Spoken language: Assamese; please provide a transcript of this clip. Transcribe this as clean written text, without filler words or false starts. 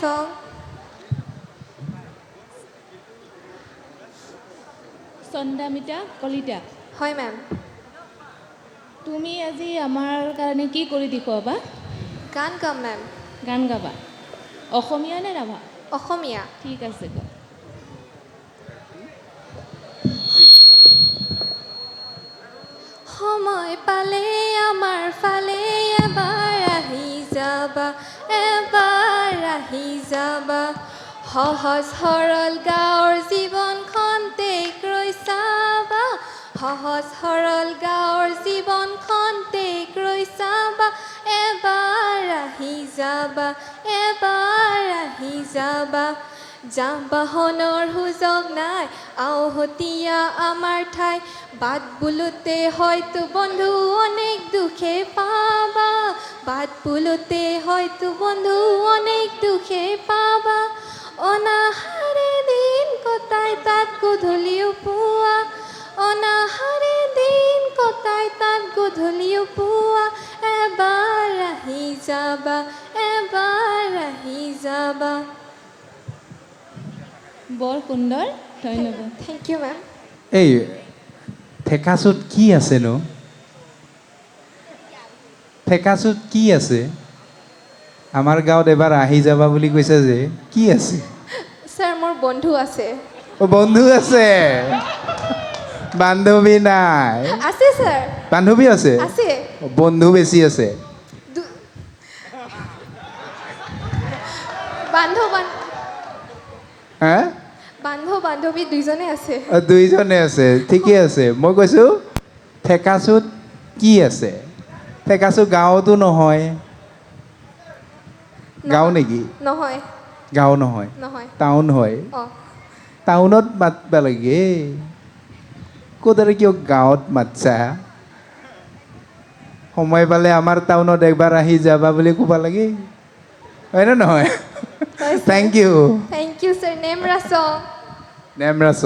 song. চন্দামিতা কলিতা হয় মেম। তুমি আজি আমাৰ কাৰণে কি কৰি দেখুৱাবা গান গাম মেম। গান গাবা অসমীয়া নে ৰাভা অসমীয়া। ঠিক আছে গা সময় পালে আমাৰ ফালে এবাৰ আহি যাবা, এবাৰ আহি যাবা। সহজ সৰল গাঁৱৰ জীৱনখন তেক ৰৈ চাবা, সহজ সৰল গাঁৱৰ জীৱনখন তেক ৰৈ চাবা। এবাৰ আহি যাবা, এবাৰ আহি যাবা। যান বাহনৰ সুযোগ নাই, আওহতীয়া আমাৰ ঠাই। বাট বোলোতে হয়তো বন্ধু অনেক দুখে পাবা, বাট বোলোতে হয়তো বন্ধু অনেক দুখে পাবা। অনাহাৰে দিন কটাই তাত গধূলিও পুৱা, অনাহাৰে দিন কটাই তাত গধূলিও পুৱা। এবাৰ আহি যাবা, এবাৰ আহি যাবা। বৰ সুন্দৰ ধন্যবাদ থেংক ইউ মেম। এই থেকাচোত কি আছেনো থেকাচোত কি আছে আমাৰ গাঁৱত এবাৰ আহি যাবা বুলি কৈছে যে কি আছে ছাৰ মোৰ বন্ধু আছে। অ বন্ধু আছে বান্ধৱী নাই আছে ছাৰ, বান্ধৱী আছে আছে। অ, বন্ধু বেছি আছে হা বান্ধৱ বান্ধৱী দুইজনে আছে। অ, দুইজনে আছে ঠিকে আছে মই কৈছোঁ থেকাচোত কি আছে থেকাচো গাঁৱতো নহয় গাঁও নেকি নহয় গাঁও নহয় নহয় টাউন হয় অঁ টাউনত মাতবা লাগে ক'ত আৰু কিয় গাঁৱত মাতছা সময় পালে আমাৰ টাউনত একবাৰ আহি যাবা বুলি ক'ব লাগে হয় নে নহয় thank you thank you sir. নেম ৰাছ নেমৰাছ